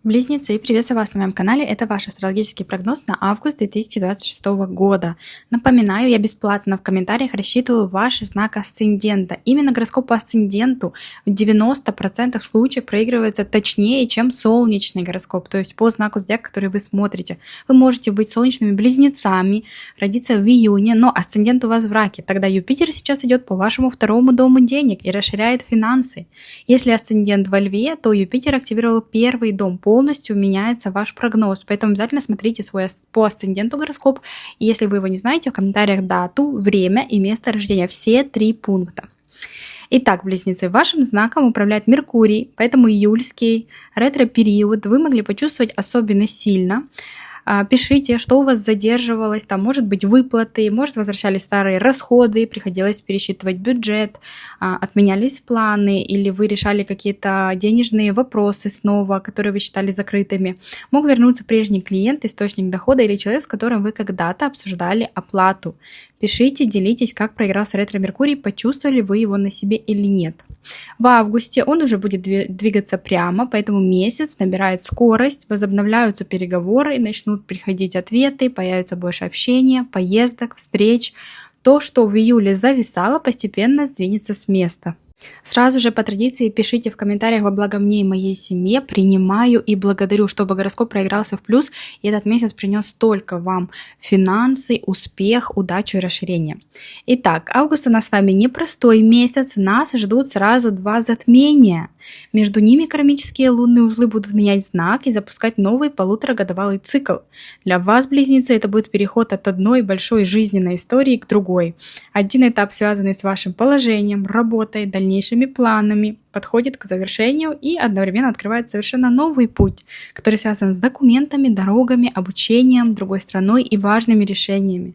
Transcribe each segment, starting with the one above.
Близнецы, приветствую вас на моем канале. Это ваш астрологический прогноз на август 2026 года. Напоминаю, я бесплатно в комментариях рассчитываю ваш знак асцендента. Именно гороскоп по асценденту в 90% случаев проигрывается точнее, чем солнечный гороскоп, то есть по знаку зодиака, который вы смотрите. Вы можете быть солнечными близнецами, родиться в июне, но асцендент у вас в раке. Тогда Юпитер сейчас идет по вашему второму дому денег и расширяет финансы. Если асцендент во Льве, то Юпитер активировал первый дом, полностью меняется ваш прогноз. Поэтому обязательно смотрите свой по асценденту гороскоп. И если вы его не знаете, в комментариях дату, время и место рождения. Все 3 пункта. Итак, близнецы, вашим знаком управляет Меркурий, поэтому июльский ретро-период вы могли почувствовать особенно сильно. Пишите, что у вас задерживалось, там может быть выплаты, может возвращались старые расходы, приходилось пересчитывать бюджет, отменялись планы или вы решали какие-то денежные вопросы снова, которые вы считали закрытыми. Мог вернуться прежний клиент, источник дохода или человек, с которым вы когда-то обсуждали оплату. Пишите, делитесь, как проигрался ретро-меркурий, почувствовали вы его на себе или нет. В августе он уже будет двигаться прямо, поэтому месяц набирает скорость, возобновляются переговоры, начнут приходить ответы, появится больше общения, поездок, встреч. То, что в июле зависало, постепенно сдвинется с места. Сразу же по традиции пишите в комментариях во благо мне и моей семье, принимаю и благодарю, чтобы гороскоп проигрался в плюс, и этот месяц принес только вам финансы, успех, удачу и расширение. Итак, август у нас с вами непростой месяц, нас ждут сразу 2 затмения. Между ними кармические лунные узлы будут менять знак и запускать новый полуторагодовалый цикл. Для вас, близнецы, это будет переход от одной большой жизненной истории к другой. Один этап, связанный с вашим положением, работой, дальнейшими планами, подходит к завершению и одновременно открывает совершенно новый путь, который связан с документами, дорогами, обучением, другой страной и важными решениями.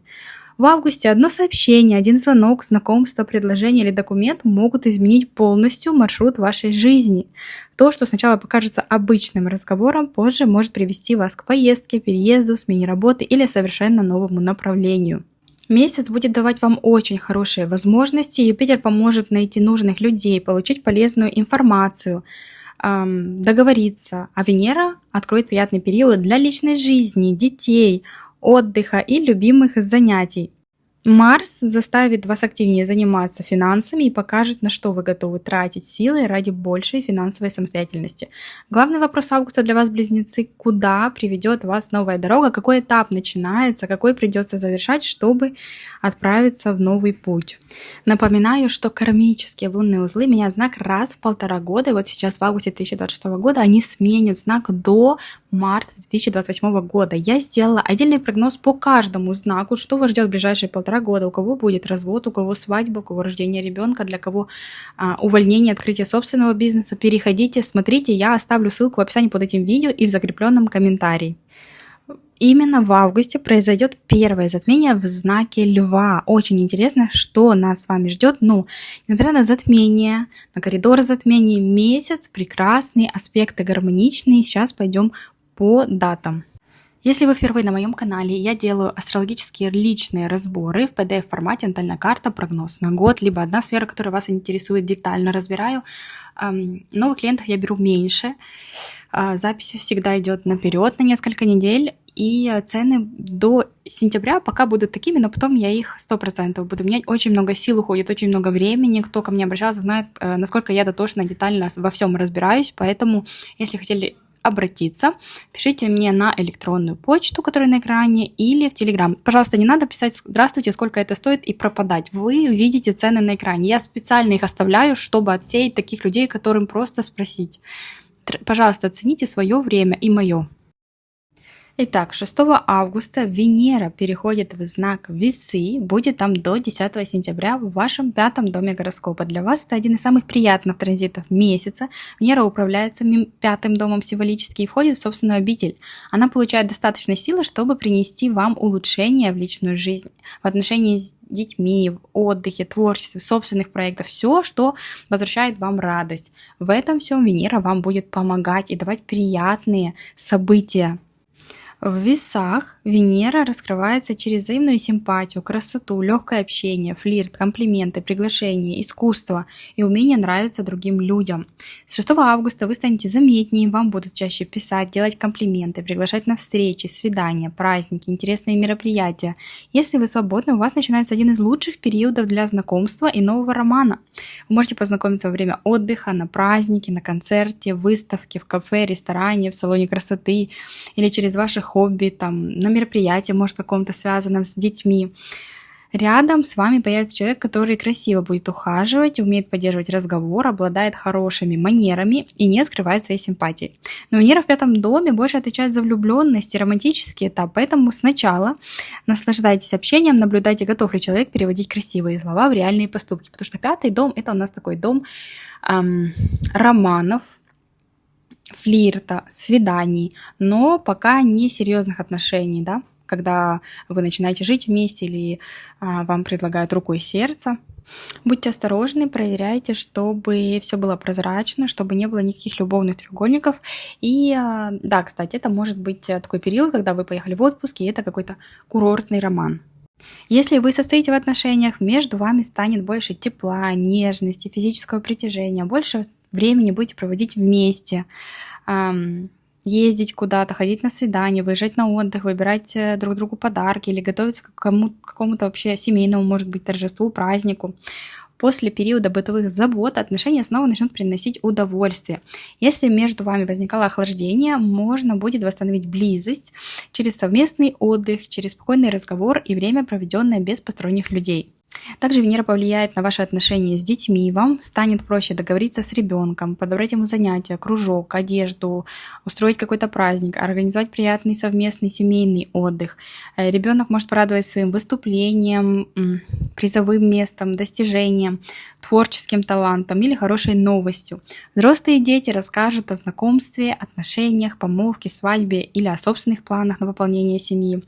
В августе одно сообщение, один звонок, знакомство, предложение или документ могут изменить полностью маршрут вашей жизни. То, что сначала покажется обычным разговором, позже может привести вас к поездке, переезду, смене работы или совершенно новому направлению. Месяц будет давать вам очень хорошие возможности. Юпитер поможет найти нужных людей, получить полезную информацию, договориться. А Венера откроет приятный период для личной жизни, детей, отдыха и любимых занятий. Марс заставит вас активнее заниматься финансами и покажет, на что вы готовы тратить силы ради большей финансовой самостоятельности. Главный вопрос августа для вас, близнецы, куда приведет вас новая дорога, какой этап начинается, какой придется завершать, чтобы отправиться в новый путь. Напоминаю, что кармические лунные узлы меняют знак раз в 1,5 года, и вот сейчас в августе 2026 года они сменят знак до марта 2028 года. Я сделала отдельный прогноз по каждому знаку, что вас ждет в ближайшие 1,5 года, у кого будет развод, у кого свадьба, у кого рождение ребенка, для кого увольнение, открытие собственного бизнеса. Переходите, смотрите, я оставлю ссылку в описании под этим видео и в закрепленном комментарии. Именно в августе произойдет первое затмение в знаке Льва. Очень интересно, что нас с вами ждет. Но, несмотря на затмение, на коридор затмений, месяц прекрасный, аспекты гармоничные. Сейчас пойдем по датам. Если вы впервые на моем канале, я делаю астрологические личные разборы в PDF-формате, натальная карта, прогноз на год, либо одна сфера, которая вас интересует, детально разбираю. Новых клиентов я беру меньше. Запись всегда идет наперед на несколько недель. И цены до сентября пока будут такими, но потом я их 100% буду менять. Очень много сил уходит, очень много времени. Кто ко мне обращался, знает, насколько я дотошно, детально во всем разбираюсь. Поэтому, если хотели обратиться, пишите мне на электронную почту, которая на экране, или в Telegram. Пожалуйста, не надо писать «Здравствуйте, сколько это стоит» и пропадать. Вы видите цены на экране. Я специально их оставляю, чтобы отсеять таких людей, которым просто спросить. Пожалуйста, оцените свое время и мое. Итак, 6 августа Венера переходит в знак Весы, будет там до 10 сентября в вашем 5-м доме гороскопа. Для вас это один из самых приятных транзитов месяца. Венера управляется 5-м домом символически и входит в собственную обитель. Она получает достаточно силы, чтобы принести вам улучшение в личную жизнь, в отношении с детьми, в отдыхе, творчестве, собственных проектах, все, что возвращает вам радость. В этом всем Венера вам будет помогать и давать приятные события. В весах Венера раскрывается через взаимную симпатию, красоту, легкое общение, флирт, комплименты, приглашения, искусство и умение нравиться другим людям. С 6 августа вы станете заметнее, вам будут чаще писать, делать комплименты, приглашать на встречи, свидания, праздники, интересные мероприятия. Если вы свободны, у вас начинается один из лучших периодов для знакомства и нового романа. Вы можете познакомиться во время отдыха, на празднике, на концерте, выставке, в кафе, ресторане, в салоне красоты или через ваши хобби, там, на мероприятии, может, каком-то связанном с детьми. Рядом с вами появится человек, который красиво будет ухаживать, умеет поддерживать разговор, обладает хорошими манерами и не скрывает своей симпатии. Но Венера в 5 доме больше отвечает за влюбленность и романтический этап, поэтому сначала наслаждайтесь общением, наблюдайте, готов ли человек переводить красивые слова в реальные поступки, потому что 5 дом – это у нас такой дом романов, флирта, свиданий, но пока не серьезных отношений, да, когда вы начинаете жить вместе или вам предлагают руку и сердце. Будьте осторожны, проверяйте, чтобы все было прозрачно, чтобы не было никаких любовных треугольников. И да, кстати, это может быть такой период, когда вы поехали в отпуск, и это какой-то курортный роман. Если вы состоите в отношениях, между вами станет больше тепла, нежности, физического притяжения, больше времени будете проводить вместе, ездить куда-то, ходить на свидания, выезжать на отдых, выбирать друг другу подарки или готовиться к какому-то вообще семейному, может быть, торжеству, празднику. После периода бытовых забот отношения снова начнут приносить удовольствие. Если между вами возникало охлаждение, можно будет восстановить близость через совместный отдых, через спокойный разговор и время, проведенное без посторонних людей. Также Венера повлияет на ваши отношения с детьми, вам станет проще договориться с ребенком, подобрать ему занятия, кружок, одежду, устроить какой-то праздник, организовать приятный совместный семейный отдых. Ребенок может порадовать своим выступлением, призовым местом, достижением, творческим талантом или хорошей новостью. Взрослые дети расскажут о знакомстве, отношениях, помолвке, свадьбе или о собственных планах на пополнение семьи.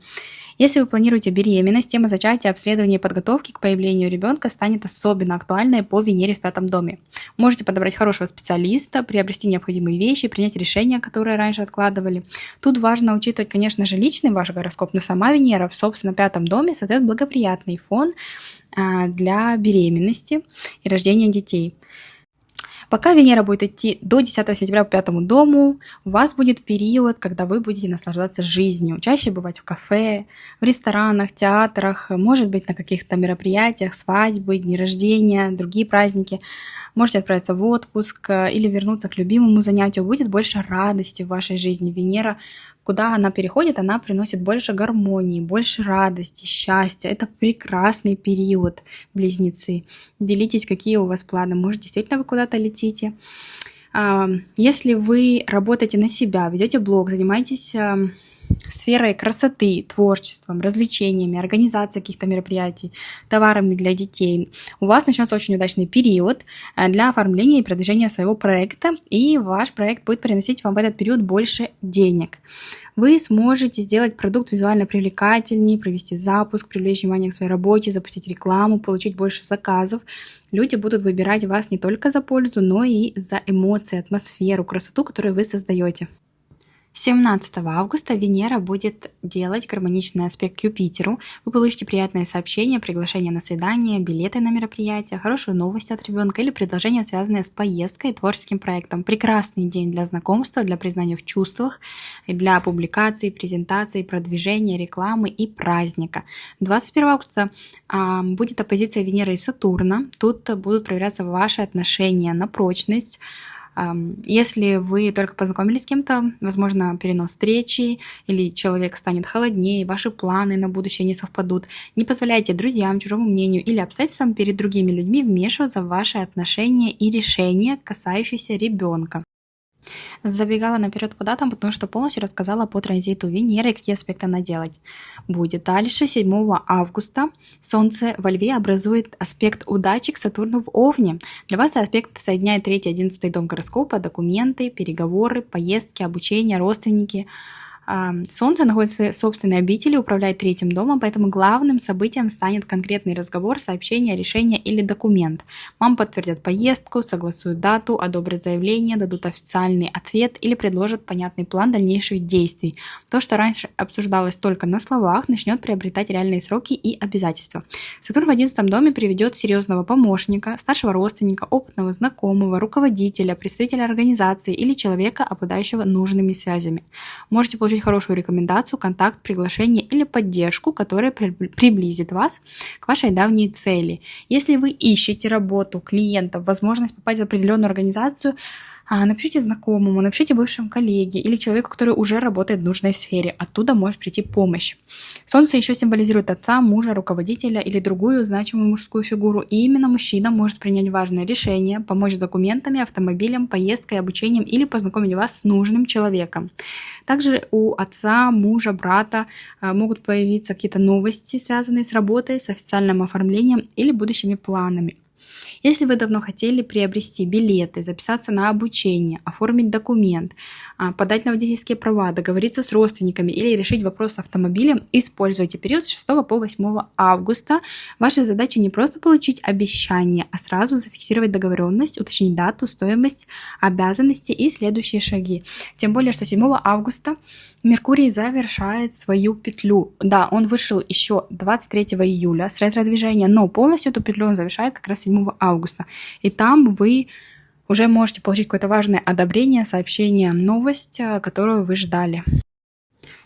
Если вы планируете беременность, тема зачатия, обследования и подготовки к появлению ребенка станет особенно актуальной по Венере в 5 доме. Можете подобрать хорошего специалиста, приобрести необходимые вещи, принять решения, которые раньше откладывали. Тут важно учитывать, конечно же, личный ваш гороскоп, но сама Венера в, собственно, 5 доме создает благоприятный фон для беременности и рождения детей. Пока Венера будет идти до 10 сентября по 5 дому, у вас будет период, когда вы будете наслаждаться жизнью. Чаще бывать в кафе, в ресторанах, театрах, может быть, на каких-то мероприятиях, свадьбы, дни рождения, другие праздники. Можете отправиться в отпуск или вернуться к любимому занятию. Будет больше радости в вашей жизни. Венера, куда она переходит, она приносит больше гармонии, больше радости, счастья. Это прекрасный период, близнецы. Делитесь, какие у вас планы. Может, действительно вы куда-то летите. Если вы работаете на себя, ведете блог, занимаетесь сферой красоты, творчеством, развлечениями, организацией каких-то мероприятий, товарами для детей, у вас начнется очень удачный период для оформления и продвижения своего проекта, и ваш проект будет приносить вам в этот период больше денег. Вы сможете сделать продукт визуально привлекательнее, провести запуск, привлечь внимание к своей работе, запустить рекламу, получить больше заказов. Люди будут выбирать вас не только за пользу, но и за эмоции, атмосферу, красоту, которую вы создаете. 17 августа Венера будет делать гармоничный аспект к Юпитеру. Вы получите приятное сообщение, приглашение на свидание, билеты на мероприятие, хорошую новость от ребенка или предложение, связанное с поездкой и творческим проектом. Прекрасный день для знакомства, для признания в чувствах, для публикаций, презентаций, продвижения, рекламы и праздника. 21 августа будет оппозиция Венеры и Сатурна. Тут будут проверяться ваши отношения на прочность. Если вы только познакомились с кем-то, возможно, перенос встречи, или человек станет холоднее, ваши планы на будущее не совпадут. Не позволяйте друзьям, чужому мнению или обстоятельствам перед другими людьми вмешиваться в ваши отношения и решения, касающиеся ребенка. Забегала наперед по датам, потому что полностью рассказала по транзиту Венеры и какие аспекты она делать будет. Дальше, 7 августа, Солнце во Льве образует аспект удачи к Сатурну в Овне. Для вас этот аспект соединяет 3 и 11 дом гороскопа, документы, переговоры, поездки, обучение, родственники. Солнце находится в своей собственной обители, управляет третьим домом, поэтому главным событием станет конкретный разговор, сообщение, решение или документ. Вам подтвердят поездку, согласуют дату, одобрят заявление, дадут официальный ответ или предложат понятный план дальнейших действий. То, что раньше обсуждалось только на словах, начнет приобретать реальные сроки и обязательства. Сатурн в 11 доме приведет серьезного помощника, старшего родственника, опытного знакомого, руководителя, представителя организации или человека, обладающего нужными связями. Можете получить хорошую рекомендацию, контакт, приглашение или поддержку, которая приблизит вас к вашей давней цели. Если вы ищете работу, клиентов, возможность попасть в определенную организацию, напишите знакомому, напишите бывшему коллеге или человеку, который уже работает в нужной сфере. Оттуда может прийти помощь. Солнце еще символизирует отца, мужа, руководителя или другую значимую мужскую фигуру. И именно мужчина может принять важное решение, помочь с документами, автомобилем, поездкой, обучением или познакомить вас с нужным человеком. Также у отца, мужа, брата могут появиться какие-то новости, связанные с работой, с официальным оформлением или будущими планами. Если вы давно хотели приобрести билеты, записаться на обучение, оформить документ, подать на водительские права, договориться с родственниками или решить вопрос с автомобилем, используйте период с 6 по 8 августа. Ваша задача не просто получить обещание, а сразу зафиксировать договоренность, уточнить дату, стоимость, обязанности и следующие шаги. Тем более, что 7 августа Меркурий завершает свою петлю. Да, он вышел еще 23 июля с ретро-движения, но полностью эту петлю он завершает как раз 7 августа. И там вы уже можете получить какое-то важное одобрение, сообщение, новость, которую вы ждали.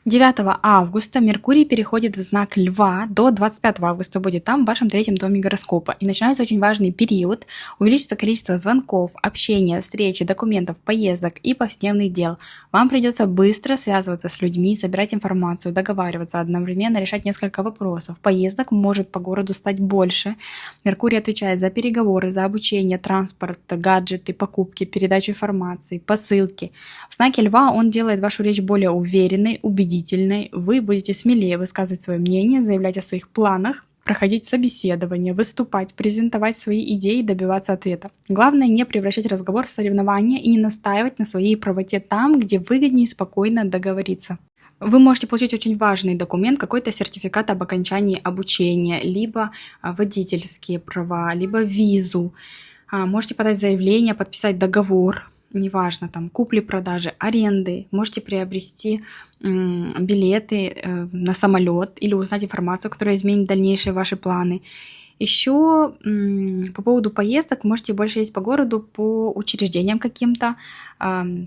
9 августа Меркурий переходит в знак Льва, до 25 августа будет там, в вашем третьем доме гороскопа. И начинается очень важный период, увеличится количество звонков, общения, встреч, документов, поездок и повседневных дел. Вам придется быстро связываться с людьми, собирать информацию, договариваться, одновременно решать несколько вопросов. Поездок может по городу стать больше. Меркурий отвечает за переговоры, за обучение, транспорт, гаджеты, покупки, передачу информации, посылки. В знаке Льва он делает вашу речь более уверенной, убедительной. Вы будете смелее высказывать свое мнение, заявлять о своих планах, проходить собеседование, выступать, презентовать свои идеи и добиваться ответа. Главное не превращать разговор в соревнование и не настаивать на своей правоте там, где выгоднее и спокойно договориться. Вы можете получить очень важный документ, какой-то сертификат об окончании обучения, либо водительские права, либо визу. Можете подать заявление, подписать договор. Неважно, там, купли-продажи, аренды, можете приобрести билеты на самолет или узнать информацию, которая изменит дальнейшие ваши планы. Еще по поводу поездок можете больше ездить по городу, по учреждениям каким-то,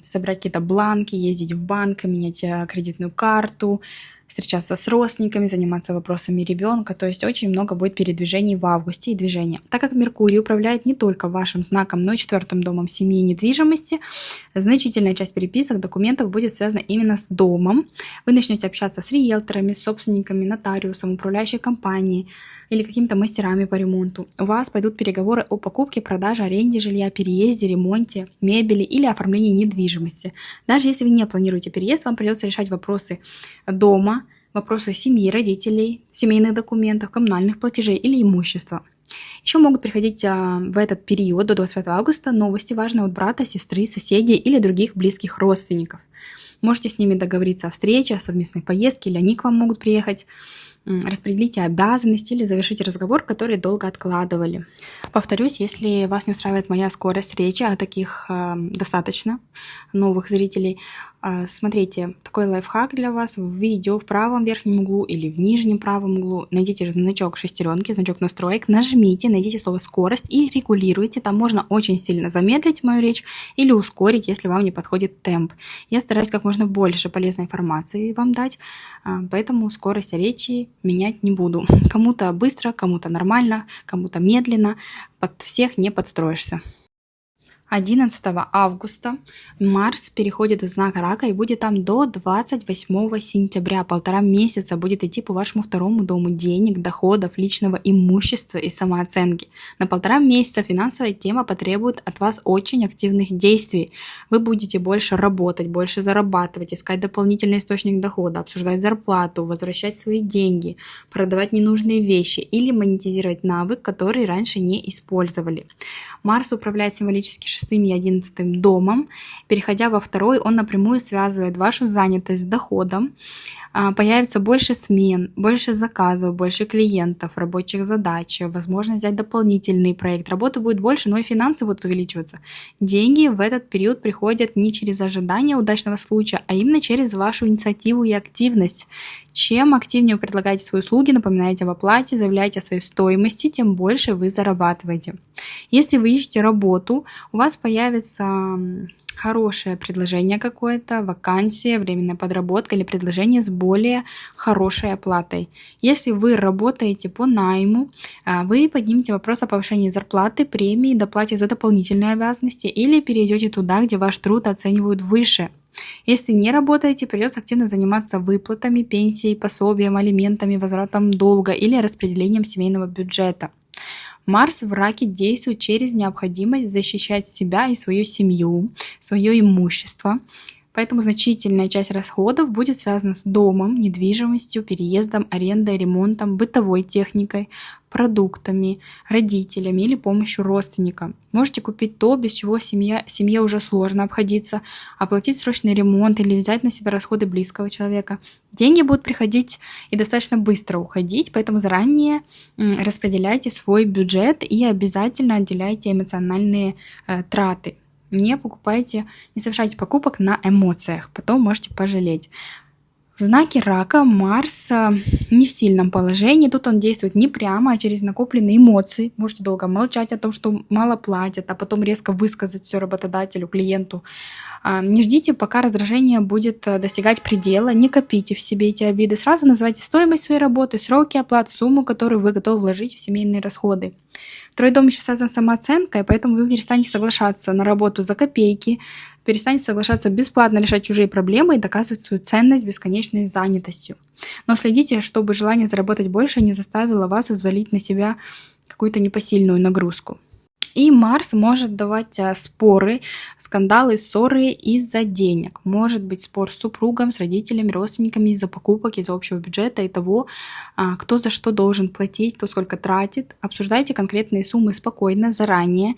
собирать какие-то бланки, ездить в банк, менять кредитную карту, встречаться с родственниками, заниматься вопросами ребенка. То есть очень много будет передвижений в августе и движения. Так как Меркурий управляет не только вашим знаком, но и 4 домом семьи и недвижимости, значительная часть переписок, документов будет связана именно с домом. Вы начнете общаться с риэлторами, с собственниками, нотариусом, управляющей компанией или какими-то мастерами по ремонту. У вас пойдут переговоры о покупке, продаже, аренде жилья, переезде, ремонте, мебели или оформлении недвижимости. Даже если вы не планируете переезд, вам придется решать вопросы дома, вопросы семьи, родителей, семейных документов, коммунальных платежей или имущества. Еще могут приходить в этот период до 25 августа новости важные от брата, сестры, соседей или других близких родственников. Можете с ними договориться о встрече, о совместной поездке, или они к вам могут приехать. Распределите обязанности или завершите разговор, который долго откладывали. Повторюсь, если вас не устраивает моя скорость речи, а таких достаточно новых зрителей, смотрите, такой лайфхак для вас в видео в правом верхнем углу или в нижнем правом углу. Найдите значок шестеренки, значок настроек, нажмите, найдите слово скорость и регулируйте. Там можно очень сильно замедлить мою речь или ускорить, если вам не подходит темп. Я стараюсь как можно больше полезной информации вам дать, поэтому скорость речи менять не буду. Кому-то быстро, кому-то нормально, кому-то медленно. Под всех не подстроишься. 11 августа Марс переходит в знак Рака и будет там до 28 сентября. 1,5 месяца будет идти по вашему 2 дому денег, доходов, личного имущества и самооценки. На 1,5 месяца финансовая тема потребует от вас очень активных действий. Вы будете больше работать, больше зарабатывать, искать дополнительный источник дохода, обсуждать зарплату, возвращать свои деньги, продавать ненужные вещи или монетизировать навык, который раньше не использовали. Марс управляет символически 6 и 11 домом. Переходя во второй, он напрямую связывает вашу занятость с доходом. Появится больше смен, больше заказов, больше клиентов, рабочих задач, возможность взять дополнительный проект. Работы будет больше, но и финансы будут увеличиваться. Деньги в этот период приходят не через ожидание удачного случая, а именно через вашу инициативу и активность. Чем активнее вы предлагаете свои услуги, напоминаете об оплате, заявляете о своей стоимости, тем больше вы зарабатываете. Если вы ищете работу, у вас появится хорошее предложение какое-то, вакансия, временная подработка или предложение с более хорошей оплатой. Если вы работаете по найму, вы поднимете вопрос о повышении зарплаты, премии, доплате за дополнительные обязанности или перейдете туда, где ваш труд оценивают выше. Если не работаете, придется активно заниматься выплатами, пенсией, пособием, алиментами, возвратом долга или распределением семейного бюджета. Марс в Раке действует через необходимость защищать себя и свою семью, свое имущество. Поэтому значительная часть расходов будет связана с домом, недвижимостью, переездом, арендой, ремонтом, бытовой техникой, продуктами, родителями или помощью родственникам. Можете купить то, без чего семье уже сложно обходиться, оплатить срочный ремонт или взять на себя расходы близкого человека. Деньги будут приходить и достаточно быстро уходить, поэтому заранее распределяйте свой бюджет и обязательно отделяйте эмоциональные траты. Не совершайте покупок на эмоциях, потом можете пожалеть. В знаке Рака Марс не в сильном положении, тут он действует не прямо, а через накопленные эмоции. Можете долго молчать о том, что мало платят, а потом резко высказать все работодателю, клиенту. Не ждите, пока раздражение будет достигать предела, не копите в себе эти обиды. Сразу называйте стоимость своей работы, сроки оплаты, сумму, которую вы готовы вложить в семейные расходы. Второй дом еще связан с самооценкой, поэтому вы перестанете соглашаться на работу за копейки, перестанете соглашаться бесплатно решать чужие проблемы и доказывать свою ценность бесконечной занятостью. Но следите, чтобы желание заработать больше не заставило вас взвалить на себя какую-то непосильную нагрузку. И Марс может давать споры, скандалы, ссоры из-за денег. Может быть спор с супругом, с родителями, родственниками из-за покупок, из-за общего бюджета и того, кто за что должен платить, кто сколько тратит. Обсуждайте конкретные суммы спокойно, заранее.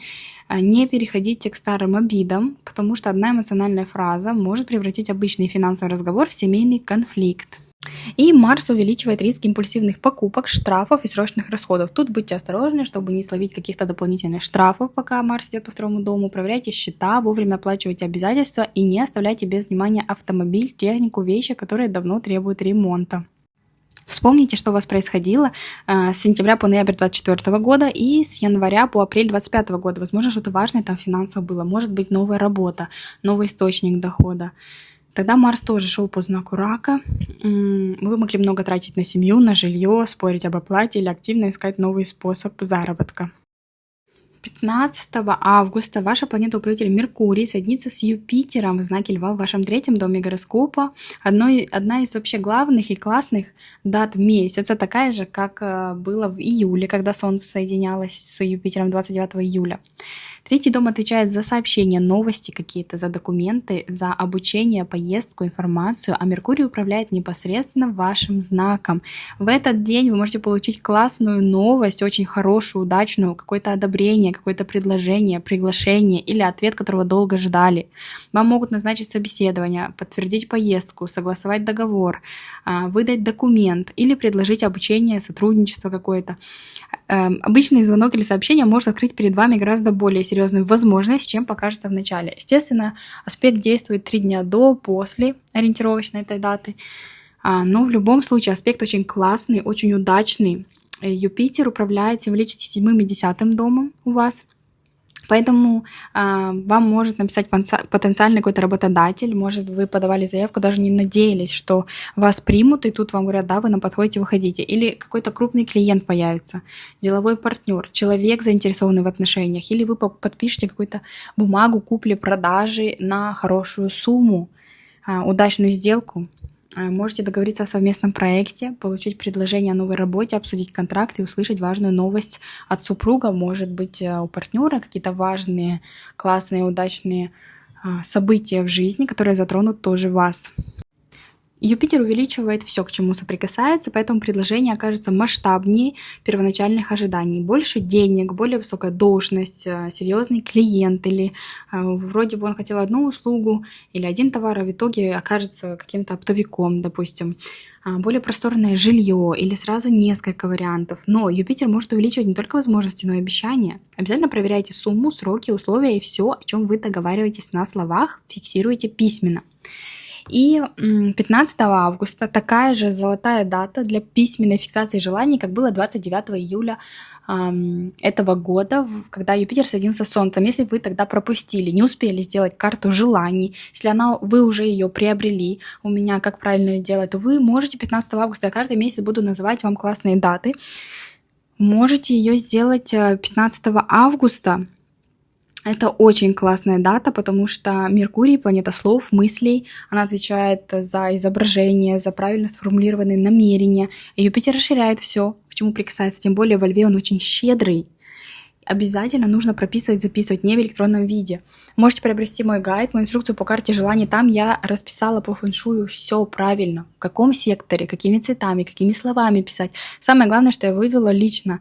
Не переходите к старым обидам, потому что одна эмоциональная фраза может превратить обычный финансовый разговор в семейный конфликт. И Марс увеличивает риск импульсивных покупок, штрафов и срочных расходов. Тут будьте осторожны, чтобы не словить каких-то дополнительных штрафов, пока Марс идет по второму дому. Проверяйте счета, вовремя оплачивайте обязательства и не оставляйте без внимания автомобиль, технику, вещи, которые давно требуют ремонта. Вспомните, что у вас происходило с сентября по ноябрь 2024 года и с января по апрель 2025 года. Возможно, что-то важное там финансово было. Может быть, новая работа, новый источник дохода. Тогда Марс тоже шел по знаку Рака. Вы могли много тратить на семью, на жилье, спорить об оплате или активно искать новый способ заработка. 15 августа ваша планета-управитель Меркурий соединится с Юпитером в знаке Льва в вашем третьем доме гороскопа. Одна из вообще главных и классных дат месяца, такая же, как было в июле, когда Солнце соединялось с Юпитером 29 июля. Третий дом отвечает за сообщения, новости какие-то, за документы, за обучение, поездку, информацию, а Меркурий управляет непосредственно вашим знаком. В этот день вы можете получить классную новость, очень хорошую, удачную, какое-то одобрение, какое-то предложение, приглашение или ответ, которого долго ждали. Вам могут назначить собеседование, подтвердить поездку, согласовать договор, выдать документ или предложить обучение, сотрудничество какое-то. Обычный звонок или сообщение может открыть перед вами гораздо более серьезную возможность, чем покажется в начале. Естественно, аспект действует 3 дня до, после ориентировочно этой даты. Но в любом случае аспект очень классный, очень удачный. Юпитер управляет символически 7 и 10 домом у вас. Поэтому вам может написать потенциальный какой-то работодатель, может, вы подавали заявку, даже не надеялись, что вас примут, и тут вам говорят, да, вы нам подходите, выходите. Или какой-то крупный клиент появится, деловой партнер, человек, заинтересованный в отношениях, или вы подпишете какую-то бумагу купли-продажи на хорошую сумму, удачную сделку. Можете договориться о совместном проекте, получить предложение о новой работе, обсудить контракт и услышать важную новость от супруга. Может быть, у партнера какие-то важные, классные, удачные события в жизни, которые затронут тоже вас. Юпитер увеличивает все, к чему соприкасается, поэтому предложение окажется масштабнее первоначальных ожиданий. Больше денег, более высокая должность, серьезный клиент или вроде бы он хотел одну услугу или один товар, а в итоге окажется каким-то оптовиком, допустим. Более просторное жилье или сразу несколько вариантов. Но Юпитер может увеличивать не только возможности, но и обещания. Обязательно проверяйте сумму, сроки, условия и все, о чем вы договариваетесь на словах, фиксируйте письменно. И 15 августа такая же золотая дата для письменной фиксации желаний, как было 29 июля этого года, когда Юпитер соединился с Солнцем. Если вы тогда пропустили, не успели сделать карту желаний, если вы уже ее приобрели, у меня как правильно ее делать, то вы можете 15 августа, я каждый месяц буду называть вам классные даты, можете ее сделать 15 августа. Это очень классная дата, потому что Меркурий, планета слов, мыслей, она отвечает за изображение, за правильно сформулированные намерения. И Юпитер расширяет все, к чему прикасается, тем более во Льве он очень щедрый. Обязательно нужно прописывать, записывать, не в электронном виде. Можете приобрести мой гайд, мою инструкцию по карте желаний. Там я расписала по фэншую все правильно. В каком секторе, какими цветами, какими словами писать. Самое главное, что я вывела лично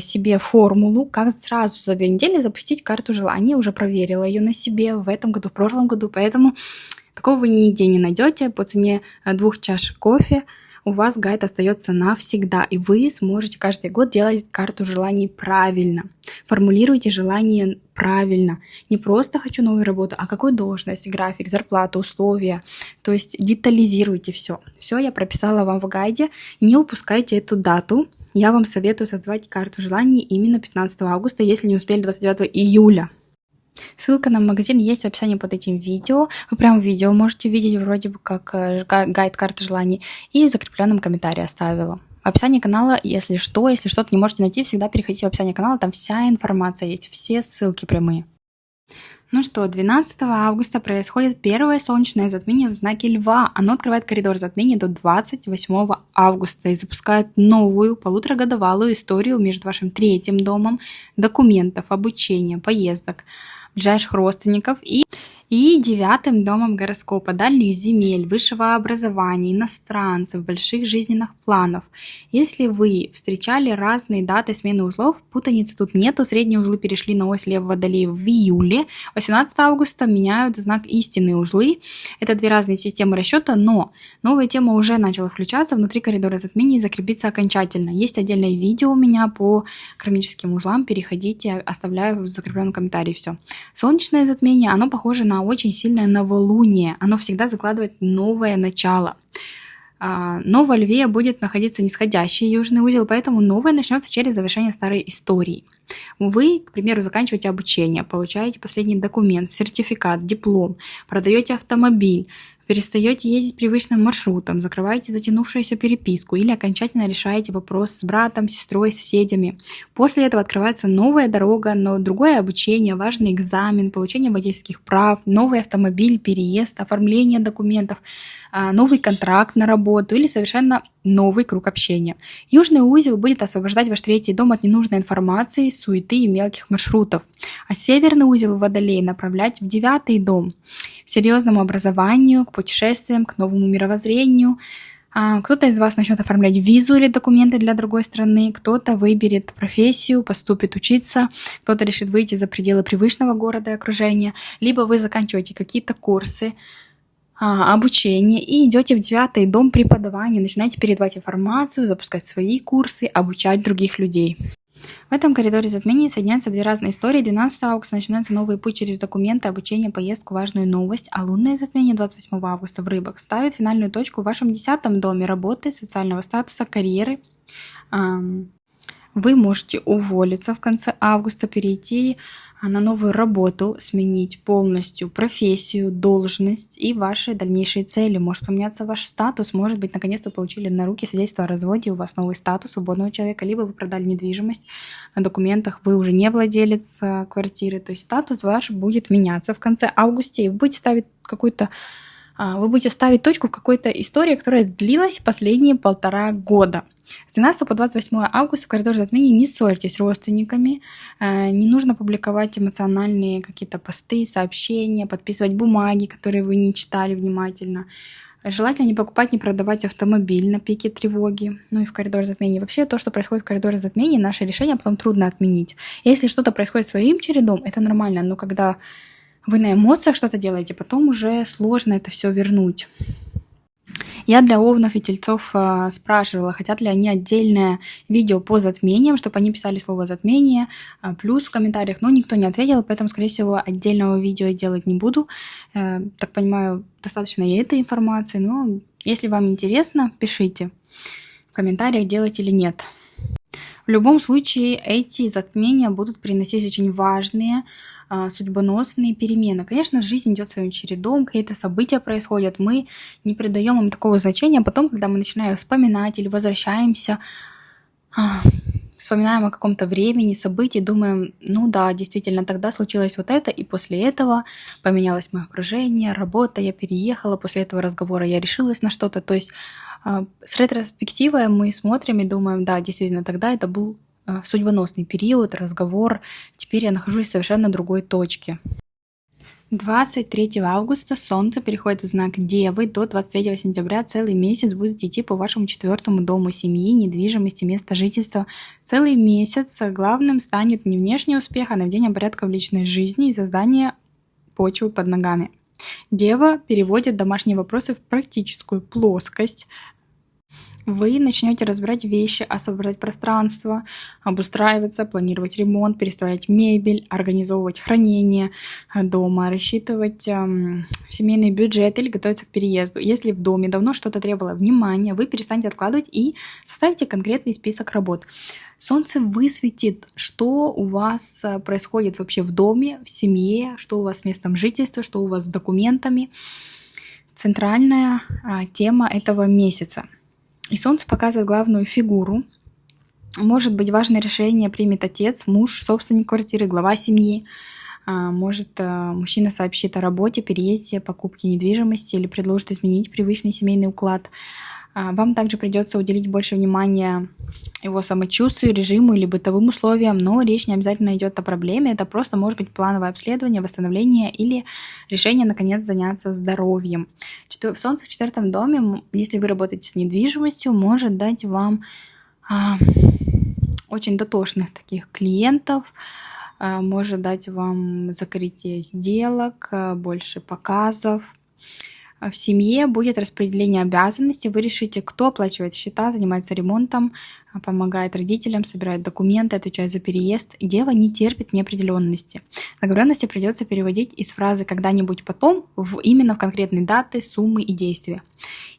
себе формулу, как сразу за 2 недели запустить карту желаний. Уже проверила ее на себе в этом году, в прошлом году. Поэтому такого вы нигде не найдете по цене 2 чашек кофе. У вас гайд остается навсегда, и вы сможете каждый год делать карту желаний правильно. Формулируйте желания правильно. Не просто хочу новую работу, а какую должность, график, зарплату, условия. То есть детализируйте все. Все я прописала вам в гайде. Не упускайте эту дату. Я вам советую создавать карту желаний именно 15 августа, если не успели 29 июля. Ссылка на магазин есть в описании под этим видео. Вы прямо в видео можете видеть вроде бы как гайд карты желаний. И в закрепленном комментарии оставила. В описании канала, если что-то не можете найти, всегда переходите в описание канала, там вся информация есть, все ссылки прямые. Ну что, 12 августа происходит первое солнечное затмение в знаке Льва. Оно открывает коридор затмений до 28 августа и запускает новую полуторагодовалую историю между вашим 3-м домом документов, обучения, поездок, ближайших родственников и 9-м домом гороскопа, дальних земель, высшего образования, иностранцев, больших жизненных планов. Если вы встречали разные даты смены узлов, путаницы тут нету, средние узлы перешли на ось Лев Водолей в июле, 18 августа меняют знак истинные узлы. Это 2 разные системы расчета, но новая тема уже начала включаться внутри коридора затмений и закрепиться окончательно. Есть отдельное видео у меня по кармическим узлам, переходите, оставляю в закрепленном комментарии все. Солнечное затмение, оно похоже на очень сильное новолуние. Оно всегда закладывает новое начало. Но во Льве будет находиться нисходящий южный узел, поэтому новое начнется через завершение старой истории. Вы, к примеру, заканчиваете обучение, получаете последний документ, сертификат, диплом, продаете автомобиль, перестаете ездить привычным маршрутом, закрываете затянувшуюся переписку или окончательно решаете вопрос с братом, сестрой, соседями. После этого открывается новая дорога, но другое обучение, важный экзамен, получение водительских прав, новый автомобиль, переезд, оформление документов, новый контракт на работу или совершенно новый круг общения. Южный узел будет освобождать ваш 3-й дом от ненужной информации, суеты и мелких маршрутов, а северный узел Водолей направлять в 9-й дом, к серьезному образованию, к путешествиям, к новому мировоззрению. Кто-то из вас начнет оформлять визу или документы для другой страны, кто-то выберет профессию, поступит учиться, кто-то решит выйти за пределы привычного города и окружения, либо вы заканчиваете какие-то курсы, обучение и идете в 9-й дом преподавания, начинаете передавать информацию, запускать свои курсы, обучать других людей. В этом коридоре затмений соединяются 2 разные истории. 12 августа начинается новый путь через документы, обучение, поездку, важную новость, а лунное затмение 28 августа в Рыбах ставит финальную точку в вашем 10-м доме работы, социального статуса, карьеры. Вы можете уволиться в конце августа, перейти на новую работу, сменить полностью профессию, должность и ваши дальнейшие цели. Может поменяться ваш статус, может быть, наконец-то получили на руки свидетельство о разводе, у вас новый статус свободного человека, либо вы продали недвижимость, на документах вы уже не владелец квартиры, то есть статус ваш будет меняться в конце августа, и вы будете ставить точку в какой-то истории, которая длилась последние 1,5 года. С 12 по 28 августа в коридоре затмений не ссорьтесь с родственниками, не нужно публиковать эмоциональные какие-то посты, сообщения, подписывать бумаги, которые вы не читали внимательно. Желательно не покупать, не продавать автомобиль на пике тревоги, ну и в коридоре затмений. Вообще то, что происходит в коридоре затмений, наше решение потом трудно отменить. Если что-то происходит своим чередом, это нормально, но когда вы на эмоциях что-то делаете, потом уже сложно это все вернуть. Я для овнов и тельцов спрашивала, хотят ли они отдельное видео по затмениям, чтобы они писали слово «затмение», плюс в комментариях, но никто не ответил, поэтому, скорее всего, отдельного видео я делать не буду. Так понимаю, достаточно и этой информации, но если вам интересно, пишите в комментариях, делать или нет. В любом случае, эти затмения будут приносить очень важные, судьбоносные перемены. Конечно, жизнь идет своим чередом, какие-то события происходят, мы не придаем им такого значения, а потом, когда мы начинаем вспоминать или возвращаемся, вспоминаем о каком-то времени, событии, думаем, ну да, действительно, тогда случилось вот это, и после этого поменялось мое окружение, работа, я переехала, после этого разговора я решилась на что-то. То есть с ретроспективой мы смотрим и думаем, да, действительно, тогда это был судьбоносный период, разговор, теперь я нахожусь в совершенно другой точке. 23 августа Солнце переходит в знак Девы, до 23 сентября целый месяц будет идти по вашему 4-му дому семьи, недвижимости, места жительства. Целый месяц главным станет не внешний успех, а наведение порядка в личной жизни и создание почвы под ногами. Дева переводит домашние вопросы в практическую плоскость. Вы начнете разбирать вещи, освобождать пространство, обустраиваться, планировать ремонт, переставлять мебель, организовывать хранение дома, рассчитывать семейный бюджет или готовиться к переезду. Если в доме давно что-то требовало внимания, вы перестанете откладывать и составите конкретный список работ. Солнце высветит, что у вас происходит вообще в доме, в семье, что у вас с местом жительства, что у вас с документами. Центральная тема этого месяца. И Солнце показывает главную фигуру. Может быть, важное решение примет отец, муж, собственник квартиры, глава семьи. Может, мужчина сообщит о работе, переезде, покупке недвижимости или предложит изменить привычный семейный уклад. Вам также придется уделить больше внимания его самочувствию, режиму или бытовым условиям, но речь не обязательно идет о проблеме, это просто может быть плановое обследование, восстановление или решение, наконец, заняться здоровьем. Солнце в 4-м доме, если вы работаете с недвижимостью, может дать вам очень дотошных таких клиентов, может дать вам закрытие сделок, больше показов. В семье будет распределение обязанностей, вы решите, кто оплачивает счета, занимается ремонтом, помогает родителям, собирает документы, отвечает за переезд. Дева не терпит неопределенности. Договоренности придется переводить из фразы «когда-нибудь потом» именно в конкретные даты, суммы и действия.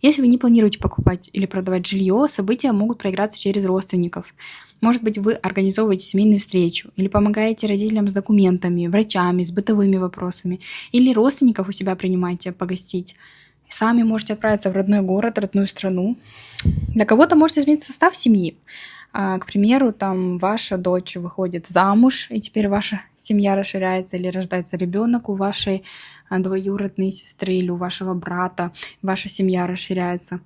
Если вы не планируете покупать или продавать жилье, события могут проиграться через родственников. Может быть, вы организовываете семейную встречу или помогаете родителям с документами, врачами, с бытовыми вопросами, или родственников у себя принимаете погостить. Сами можете отправиться в родной город, родную страну. Для кого-то может измениться состав семьи. К примеру, там ваша дочь выходит замуж, и теперь ваша семья расширяется, или рождается ребенок у вашей двоюродной сестры или у вашего брата, ваша семья расширяется.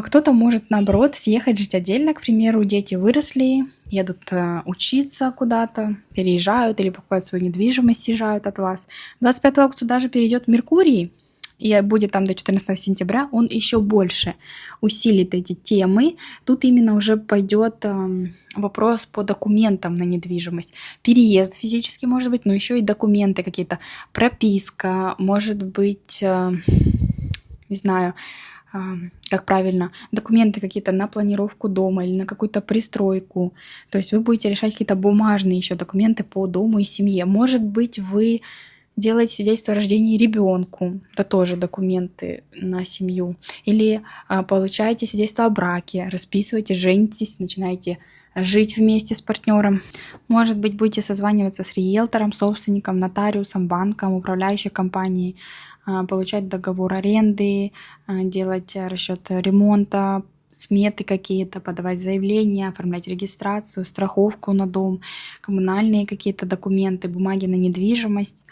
Кто-то может, наоборот, съехать жить отдельно. К примеру, дети выросли, едут учиться куда-то, переезжают или покупают свою недвижимость, съезжают от вас. 25 августа даже перейдет Меркурий, и будет там до 14 сентября, он еще больше усилит эти темы. Тут именно уже пойдет вопрос по документам на недвижимость. Переезд физически может быть, но еще и документы какие-то, прописка, может быть, не знаю, как правильно, документы какие-то на планировку дома или на какую-то пристройку. То есть вы будете решать какие-то бумажные еще документы по дому и семье. Может быть, вы делаете свидетельство о рождении ребенку, это тоже документы на семью. Или получаете свидетельство о браке, расписываете, женитесь, начинаете жить вместе с партнером. Может быть, будете созваниваться с риэлтором, собственником, нотариусом, банком, управляющей компанией, получать договор аренды, делать расчет ремонта, сметы какие-то, подавать заявления, оформлять регистрацию, страховку на дом, коммунальные какие-то документы, бумаги на недвижимость.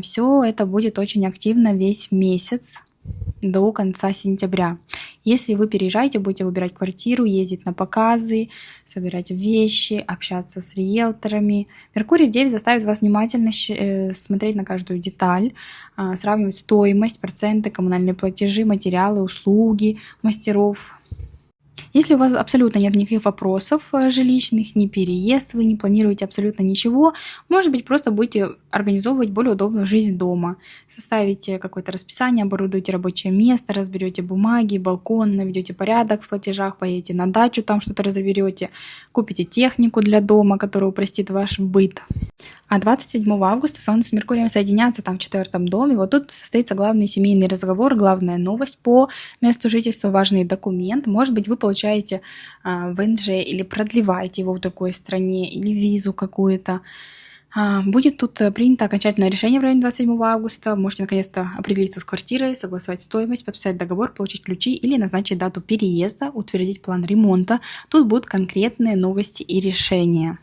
Все это будет очень активно весь месяц до конца сентября. Если вы переезжаете, будете выбирать квартиру, ездить на показы, собирать вещи, общаться с риэлторами. Меркурий в Деве заставит вас внимательно смотреть на каждую деталь, сравнивать стоимость, проценты, коммунальные платежи, материалы, услуги мастеров. Если у вас абсолютно нет никаких вопросов жилищных, ни переезд, вы не планируете абсолютно ничего, может быть, просто будете организовывать более удобную жизнь дома. Составите какое-то расписание, оборудуйте рабочее место, разберете бумаги, балкон, наведете порядок в платежах, поедете на дачу, там что-то разберете, купите технику для дома, которая упростит ваш быт. А 27 августа Солнце с Меркурием соединятся там в 4-м доме. Вот тут состоится главный семейный разговор, главная новость по месту жительства, важный документ. Может быть, вы получаете ВНЖ или продлеваете его в другой стране, или визу какую-то. Будет тут принято окончательное решение в районе 27 августа. Можете наконец-то определиться с квартирой, согласовать стоимость, подписать договор, получить ключи или назначить дату переезда, утвердить план ремонта. Тут будут конкретные новости и решения.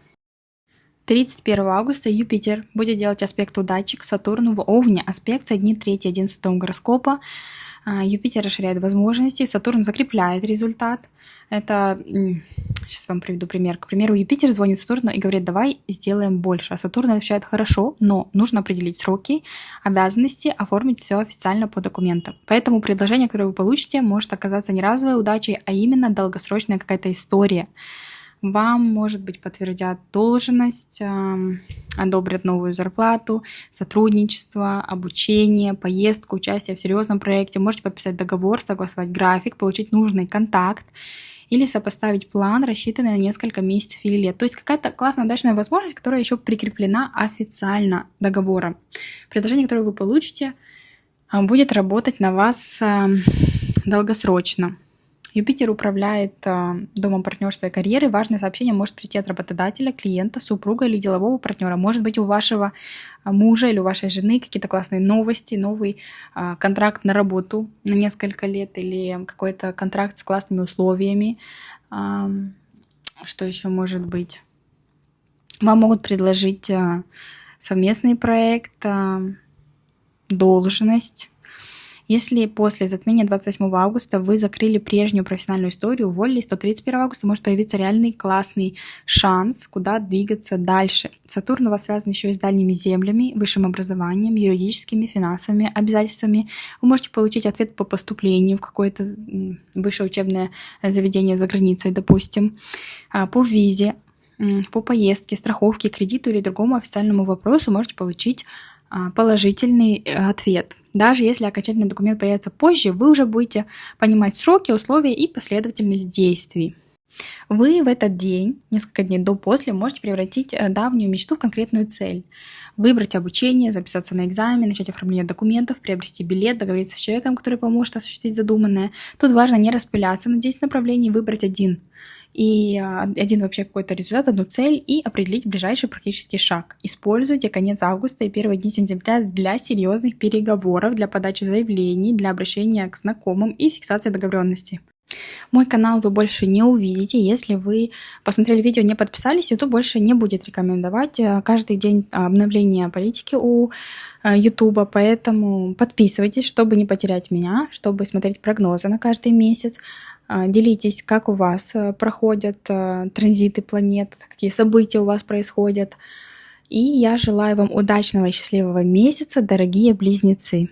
31 августа Юпитер будет делать аспект удачи к Сатурну в Овне. Аспект соединит 3 и 11 дом гороскопа. Юпитер расширяет возможности, Сатурн закрепляет результат. Это, сейчас вам приведу пример. К примеру, Юпитер звонит Сатурну и говорит: давай сделаем больше. А Сатурн отвечает: хорошо, но нужно определить сроки, обязанности, оформить все официально по документам. Поэтому предложение, которое вы получите, может оказаться не разовой удачей, а именно долгосрочная какая-то история. Вам, может быть, подтвердят должность, одобрят новую зарплату, сотрудничество, обучение, поездку, участие в серьезном проекте. Можете подписать договор, согласовать график, получить нужный контакт или сопоставить план, рассчитанный на несколько месяцев или лет. То есть какая-то классная удачная возможность, которая еще прикреплена официально договором. Предложение, которое вы получите, будет работать на вас долгосрочно. Юпитер управляет домом партнерства и карьеры. Важное сообщение может прийти от работодателя, клиента, супруга или делового партнера. Может быть, у вашего мужа или у вашей жены какие-то классные новости, новый контракт на работу на несколько лет или какой-то контракт с классными условиями. Что еще может быть? Вам могут предложить совместный проект, должность. Если после затмения 28 августа вы закрыли прежнюю профессиональную историю, уволились, то 31 августа может появиться реальный классный шанс, куда двигаться дальше. Сатурн у вас связан еще и с дальними землями, высшим образованием, юридическими, финансовыми обязательствами. Вы можете получить ответ по поступлению в какое-то высшее учебное заведение за границей, допустим, по визе, по поездке, страховке, кредиту или другому официальному вопросу можете получить положительный ответ. Даже если окончательный документ появится позже, вы уже будете понимать сроки, условия и последовательность действий. Вы в этот день, несколько дней до-после, можете превратить давнюю мечту в конкретную цель. Выбрать обучение, записаться на экзамен, начать оформление документов, приобрести билет, договориться с человеком, который поможет осуществить задуманное. Тут важно не распыляться на 10 направлений, выбрать один вообще какой-то результат, одну цель и определить ближайший практический шаг. Используйте конец августа и первые дни сентября для серьезных переговоров, для подачи заявлений, для обращения к знакомым и фиксации договоренностей. Мой канал вы больше не увидите, если вы посмотрели видео, не подписались, YouTube больше не будет рекомендовать каждый день обновления политики у YouTube, поэтому подписывайтесь, чтобы не потерять меня, чтобы смотреть прогнозы на каждый месяц. Делитесь, как у вас проходят транзиты планет, какие события у вас происходят. И я желаю вам удачного и счастливого месяца, дорогие близнецы.